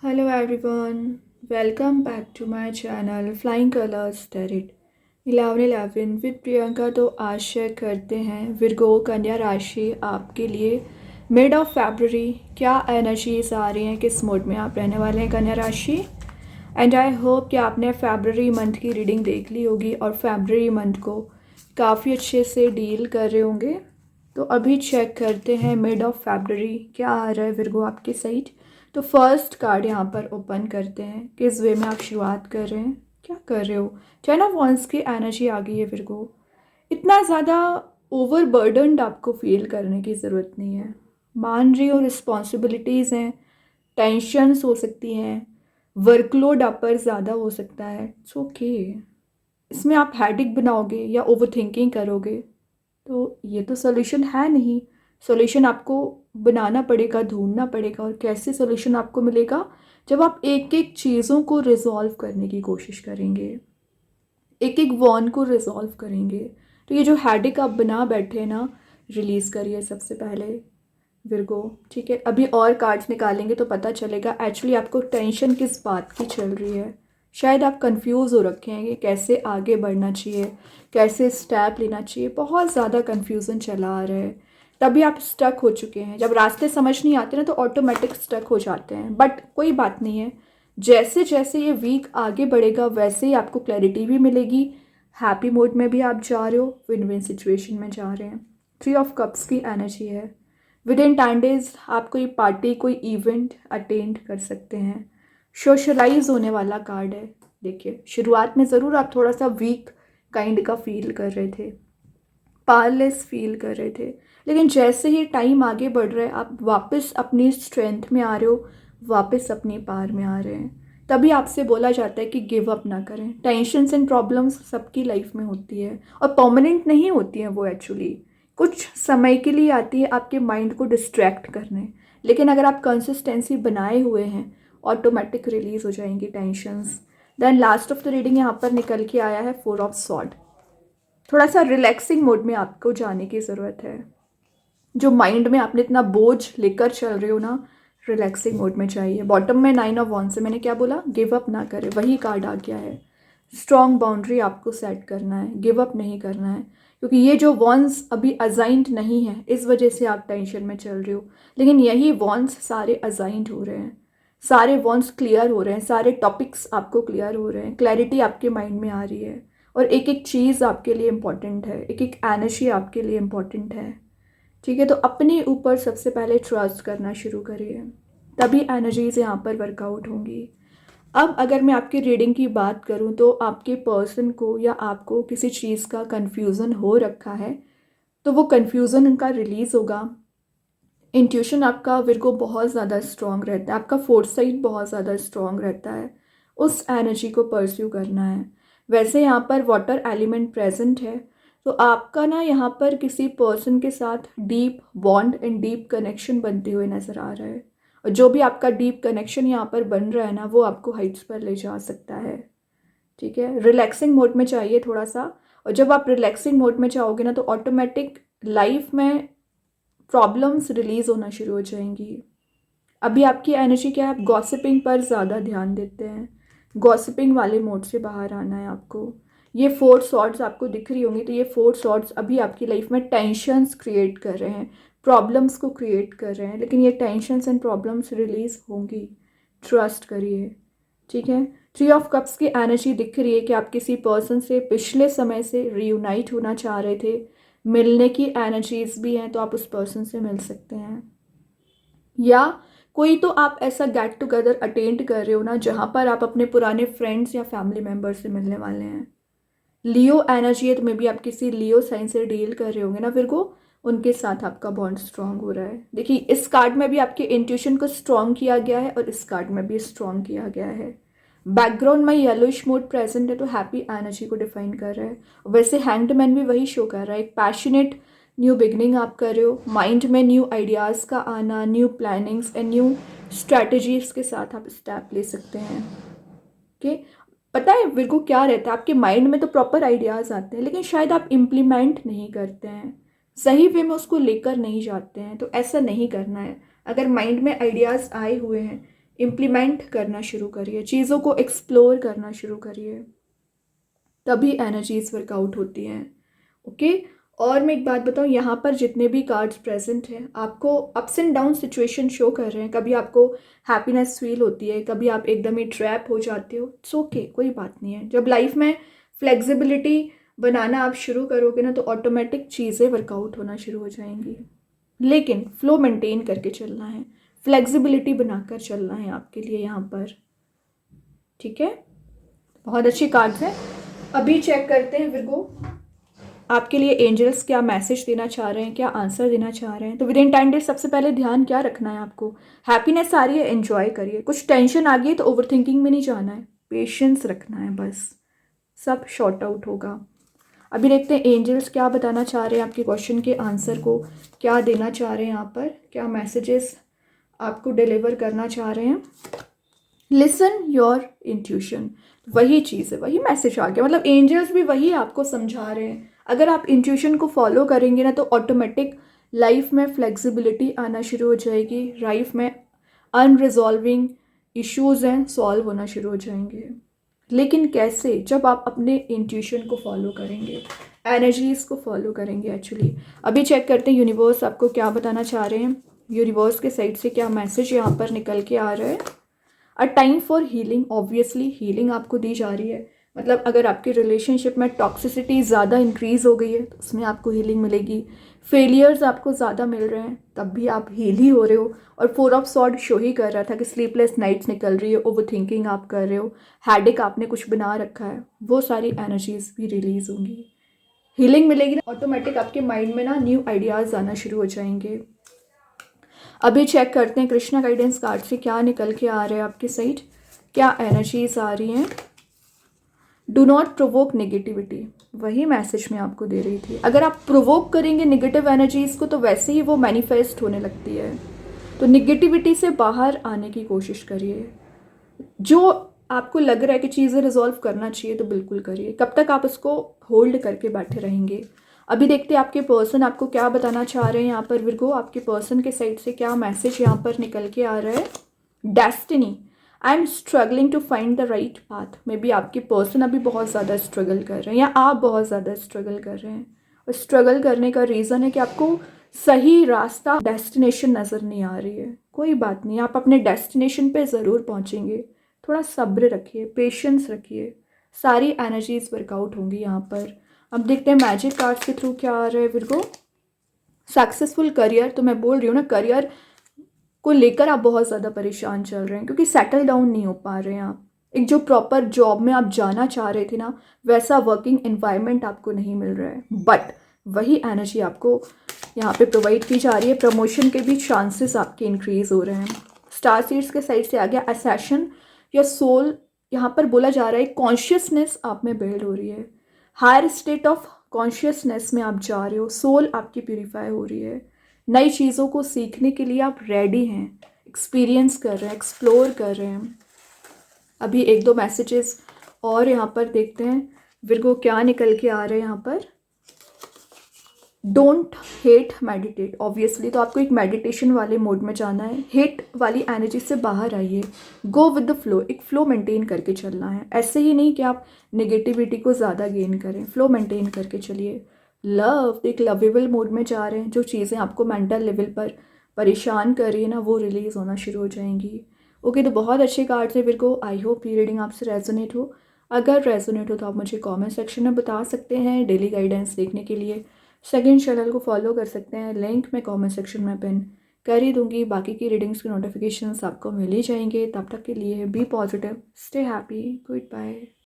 Hello everyone, welcome back to my channel Flying Colors Tarot 1111 with Priyanka. तो आशा करते हैं Virgo कन्या राशि आपके लिए मिड ऑफ फरवरी क्या एनर्जीज आ रही हैं, किस मोड में आप रहने वाले हैं कन्या राशि। एंड आई होप कि आपने फरवरी मंथ की रीडिंग देख ली होगी और फरवरी मंथ को काफ़ी अच्छे से डील कर रहे होंगे। तो अभी चेक करते हैं मिड ऑफ फरवरी क्या आ रहा है विर्गो आपके साइड। तो फर्स्ट कार्ड यहाँ पर ओपन करते हैं, किस वे में आप शुरुआत कर रहे हैं, क्या कर रहे हो। टेन ऑफ वंस की एनर्जी आ गई है विर्गो। इतना ज़्यादा ओवरबर्डनड आपको फील करने की ज़रूरत नहीं है। मान रही हो रिस्पॉन्सिबिलिटीज़ हैं, टेंशन्स हो सकती हैं, वर्कलोड आप पर ज़्यादा हो सकता है। It's okay. इसमें आप हेडेक बनाओगे या ओवर थिंकिंग करोगे तो ये तो सोल्यूशन है नहीं। सोल्यूशन आपको बनाना पड़ेगा, ढूंढना पड़ेगा। और कैसे सोल्यूशन आपको मिलेगा, जब आप एक एक चीज़ों को रिजॉल्व करने की कोशिश करेंगे, एक एक वॉन को रिजॉल्व करेंगे। तो ये जो हेडेक आप बना बैठे हैं ना, रिलीज़ करिए सबसे पहले विर्गो। ठीक है, अभी और कार्ड्स निकालेंगे तो पता चलेगा एक्चुअली आपको टेंशन किस बात की चल रही है। शायद आप कंफ्यूज हो रखे हैं कि कैसे आगे बढ़ना चाहिए, कैसे स्टेप लेना चाहिए। बहुत ज़्यादा कंफ्यूजन चला आ रहा है, तभी आप स्टक हो चुके हैं। जब रास्ते समझ नहीं आते ना तो ऑटोमेटिक स्टक हो जाते हैं। बट कोई बात नहीं है, जैसे जैसे ये वीक आगे बढ़ेगा वैसे ही आपको क्लैरिटी भी मिलेगी। हैप्पी मोड में भी आप जा रहे हो, विन विन सिचुएशन में जा रहे हैं। 3 ऑफ कप्स की एनर्जी है। विद इन 10 डेज आप कोई पार्टी, कोई इवेंट अटेंड कर सकते हैं। सोशलाइज होने वाला कार्ड है। देखिए, शुरुआत में ज़रूर आप थोड़ा सा वीक काइंड का फील कर रहे थे, पावरलेस फील कर रहे थे, लेकिन जैसे ही टाइम आगे बढ़ रहा है आप वापस अपनी स्ट्रेंथ में आ रहे हो, वापस अपनी पावर में आ रहे हैं। तभी आपसे बोला जाता है कि गिव अप ना करें। टेंशन्स एंड प्रॉब्लम्स सबकी लाइफ में होती है और परमानेंट नहीं होती हैं वो। एक्चुअली कुछ समय के लिए आती है आपके माइंड को डिस्ट्रैक्ट करने, लेकिन अगर आप कंसिस्टेंसी बनाए हुए हैं ऑटोमेटिक रिलीज हो जाएंगी tensions. Then last of the reading यहाँ पर निकल के आया है 4 ऑफ सॉर्ड। थोड़ा सा रिलैक्सिंग मोड में आपको जाने की ज़रूरत है। जो माइंड में आपने इतना बोझ लेकर चल रहे हो ना, रिलैक्सिंग मोड में चाहिए। बॉटम में 9 ऑफ वॉन्ड्स से मैंने क्या बोला, गिव अप ना करें, वही कार्ड आ गया है। स्ट्रॉन्ग बाउंड्री आपको सेट करना है, गिव अप नहीं करना है। क्योंकि ये जो वॉन्ड्स अभी अजाइंड नहीं है, इस वजह से आप टेंशन में चल रहे हो। लेकिन यही वॉन्ड्स सारे अजाइंड हो रहे हैं, सारे वॉन्ड्स क्लियर हो रहे हैं, सारे टॉपिक्स आपको क्लियर हो रहे हैं, क्लैरिटी आपके माइंड में आ रही है। और एक एक चीज़ आपके लिए इम्पॉर्टेंट है, एक एक एनर्जी आपके लिए इम्पॉर्टेंट है। ठीक है, तो अपने ऊपर सबसे पहले ट्रस्ट करना शुरू करिए, तभी एनर्जीज यहाँ पर वर्कआउट होंगी। अब अगर मैं आपकी रीडिंग की बात करूँ तो आपके पर्सन को या आपको किसी चीज़ का कन्फ्यूज़न हो रखा है, तो वो कन्फ्यूज़न उनका रिलीज़ होगा। इंट्यूशन आपका विर्गो बहुत ज़्यादा स्ट्रॉन्ग रहता है, आपका फोरसाइट बहुत ज़्यादा स्ट्रॉन्ग रहता है। उस एनर्जी को परस्यू करना है। वैसे यहाँ पर वाटर एलिमेंट प्रेजेंट है, तो आपका ना यहाँ पर किसी पर्सन के साथ deep bond and deep connection बनते हुए नज़र आ रहा है। और जो भी आपका डीप कनेक्शन यहाँ पर बन रहा है ना, वो आपको हाइट्स पर ले जा सकता है। ठीक है, रिलैक्सिंग मोड में चाहिए थोड़ा सा। और जब आप रिलैक्सिंग मोड में चाहोगे ना तो ऑटोमेटिक लाइफ में प्रॉब्लम्स रिलीज होना शुरू हो जाएंगी। अभी आपकी एनर्जी क्या है, आप गॉसिपिंग पर ज़्यादा ध्यान देते हैं। गॉसिपिंग वाले मोड से बाहर आना है आपको। ये 4 सॉर्ड्स आपको दिख रही होंगी, तो ये 4 सॉर्ड्स अभी आपकी लाइफ में टेंशन्स क्रिएट कर रहे हैं, प्रॉब्लम्स को क्रिएट कर रहे हैं। लेकिन ये टेंशन्स एंड प्रॉब्लम्स रिलीज होंगी, ट्रस्ट करिए। ठीक है, 3 ऑफ कप्स की एनर्जी दिख रही है कि आप किसी पर्सन से पिछले समय से रीयूनाइट होना चाह रहे थे। मिलने की एनर्जीज भी हैं, तो आप उस पर्सन से मिल सकते हैं। या कोई तो आप ऐसा गेट टुगेदर अटेंड कर रहे हो ना, जहाँ पर आप अपने पुराने फ्रेंड्स या फैमिली मेम्बर से मिलने वाले हैं। लियो एनर्जी है, तो मे बी आप किसी लियो साइन से डील कर रहे होंगे ना फिर को, उनके साथ आपका बॉन्ड स्ट्रांग हो रहा है। देखिए, इस कार्ड में भी आपके इंट्यूशन को स्ट्रांग किया गया है और इस कार्ड में भी स्ट्रांग किया गया है। बैकग्राउंड में येलोइश मोड प्रेजेंट है, तो हैप्पी एनर्जी को डिफाइन कर रहा है। वैसे हैंग्ड मैन भी वही शो कर रहा है, एक पैशनेट न्यू बिगनिंग आप कर रहे हो। माइंड में न्यू आइडियाज़ का आना, new plannings and new strategies के साथ आप स्टेप ले सकते हैं। ओके, पता है विर्गो क्या रहता है, आपके माइंड में तो प्रॉपर आइडियाज़ आते हैं, लेकिन शायद आप इम्प्लीमेंट नहीं करते हैं, सही वे में उसको लेकर नहीं जाते हैं। तो ऐसा नहीं करना है। अगर माइंड में आइडियाज़ आए हुए हैं, इम्प्लीमेंट करना शुरू करिए, चीज़ों को एक्सप्लोर करना शुरू करिए, तभी एनर्जीज वर्कआउट होती हैं। ओके। और मैं एक बात बताऊँ, यहाँ पर जितने भी कार्ड्स प्रेजेंट हैं आपको ups and down situation show कर रहे हैं। कभी आपको हैप्पीनेस फील होती है, कभी आप एकदम ही ट्रैप हो जाते हो। इट्स ओके, कोई बात नहीं है। जब लाइफ में फ्लेक्सिबिलिटी बनाना आप शुरू करोगे ना, तो ऑटोमेटिक चीज़ें वर्कआउट होना शुरू हो जाएंगी। लेकिन फ्लो मेंटेन करके चलना है, फ्लेक्सिबिलिटी बनाकर चलना है आपके लिए यहाँ पर। ठीक है, बहुत अच्छी कार्ड्स हैं। अभी चेक करते हैं विर्गो, आपके लिए एंजल्स क्या मैसेज देना चाह रहे हैं, क्या आंसर देना चाह रहे हैं। तो विद इन 10 डेज सबसे पहले ध्यान क्या रखना है आपको? हैप्पीनेस आ रही है, एंजॉय करिए। कुछ टेंशन आ गई है तो ओवर थिंकिंग में नहीं जाना है, पेशेंस रखना है, बस सब शॉर्ट आउट होगा। अभी देखते हैं एंजल्स क्या बताना चाह रहे हैं, आपके क्वेश्चन के आंसर को क्या देना चाह रहे हैं, यहाँ पर क्या मैसेजेस आपको डिलीवर करना चाह रहे हैं। लिसन योर इंट्यूशन, वही चीज़ है, वही मैसेज आ गया। मतलब एंजल्स भी वही आपको समझा रहे हैं। अगर आप इंट्यूशन को फॉलो करेंगे ना, तो ऑटोमेटिक लाइफ में फ्लेक्सिबिलिटी आना शुरू हो जाएगी। लाइफ में अनरिजॉल्विंग इश्यूज हैं, सॉल्व होना शुरू हो जाएंगे। लेकिन कैसे? जब आप अपने इंट्यूशन को फॉलो करेंगे, एनर्जीज को फॉलो करेंगे एक्चुअली। अभी चेक करते हैं यूनिवर्स आपको क्या बताना चाह रहे हैं। यूनिवर्स के साइड से क्या मैसेज यहाँ पर निकल के आ रहा है। A time for healing, obviously healing आपको दी जा रही है। मतलब अगर आपकी रिलेशनशिप में टॉक्सिसिटी ज़्यादा इंक्रीज हो गई है तो उसमें आपको हीलिंग मिलेगी। फेलियर्स आपको ज़्यादा मिल रहे हैं तब भी आप हील ही हो रहे हो। और 4 ऑफ सॉर्ड शो ही कर रहा था कि स्लीपलेस नाइट्स निकल रही है, ओवर थिंकिंग आप कर रहे हो, हैडेक आपने कुछ बना रखा है, वो सारी एनर्जीज भी रिलीज होंगी। हीलिंग मिलेगी ना, ऑटोमेटिक आपके माइंड में ना न्यू आइडियाज़ आना शुरू हो जाएंगे। अभी चेक करते हैं कृष्णा गाइडेंस कार्ड से क्या निकल के आ रहे हैं आपके साइड, क्या एनर्जीज आ रही हैं। डू नॉट प्रोवोक नेगेटिविटी, वही मैसेज मैं आपको दे रही थी। अगर आप प्रोवोक करेंगे नेगेटिव एनर्जीज को तो वैसे ही वो मैनिफेस्ट होने लगती है। तो नेगेटिविटी से बाहर आने की कोशिश करिए। जो आपको लग रहा है कि चीज़ें रिजॉल्व करना चाहिए तो बिल्कुल करिए। कब तक आप उसको होल्ड करके बैठे रहेंगे? अभी देखते हैं आपके पर्सन आपको क्या बताना चाह रहे हैं यहाँ पर विर्गो। आपके पर्सन के साइड से क्या मैसेज यहाँ पर निकल के आ रहा है। Destiny, I am struggling to find the right path. Maybe आपके पर्सन अभी बहुत ज़्यादा स्ट्रगल कर रहे हैं या आप बहुत ज़्यादा स्ट्रगल कर रहे हैं। और स्ट्रगल करने का रीज़न है कि आपको सही रास्ता, डेस्टिनेशन नज़र नहीं आ रही है। कोई बात नहीं, आप अपने डेस्टिनेशन पे ज़रूर पहुँचेंगे। थोड़ा सब्र रखिए, पेशेंस रखिए, सारी एनर्जीज वर्कआउट होंगी यहाँ पर। अब देखते हैं मैजिक कार्ड्स के थ्रू क्या आ रहा है विर्गो। सक्सेसफुल करियर, तो मैं बोल रही हूँ ना, करियर को लेकर आप बहुत ज़्यादा परेशान चल रहे हैं क्योंकि सेटल डाउन नहीं हो पा रहे हैं आप। एक जो प्रॉपर जॉब में आप जाना चाह रहे थे ना, वैसा वर्किंग एनवायरनमेंट आपको नहीं मिल रहा है। बट वही एनर्जी आपको यहाँ पे प्रोवाइड की जा रही है। प्रमोशन के भी चांसेस आपके इंक्रीज हो रहे हैं। स्टार सीड्स के साइड से आ गया असैशन या सोल। यहाँ पर बोला जा रहा है कॉन्शियसनेस आप में बिल्ड हो रही है, हायर स्टेट ऑफ कॉन्शियसनेस में आप जा रहे हो, सोल आपकी प्यूरिफाई हो रही है। नई चीज़ों को सीखने के लिए आप रेडी हैं, एक्सपीरियंस कर रहे हैं, एक्सप्लोर कर रहे हैं। अभी एक दो मैसेजेस और यहाँ पर देखते हैं विर्गो क्या निकल के आ रहे हैं यहाँ पर। Don't hate, meditate. ऑब्वियसली तो आपको एक मेडिटेशन वाले मोड में जाना है। हेट वाली एनर्जी से बाहर आइए, गो विद द फ्लो। एक फ्लो मेंटेन करके चलना है। ऐसे ही नहीं कि आप नेगेटिविटी को ज़्यादा गेन करें, फ्लो मेंटेन करके चलिए। लव, एक लवेबल मोड में जा रहे हैं। जो चीज़ें आपको मेंटल लेवल पर परेशान कर रही है ना, वो रिलीज़ होना शुरू हो जाएंगी। ओके, तो बहुत अच्छे कार्ड्स हैं मेरे को। आई होप ये रीडिंग आपसे रेजोनेट हो। अगर रेजोनेट हो तो आप मुझे कमेंट सेक्शन में बता सकते हैं। डेली गाइडेंस देखने के लिए सेकंड चैनल को फॉलो कर सकते हैं, लिंक मैं कमेंट सेक्शन में पिन कर ही दूंगी। बाकी की रीडिंग्स के नोटिफिकेशंस आपको मिल ही जाएंगे। तब तक के लिए be positive, stay happy, good bye.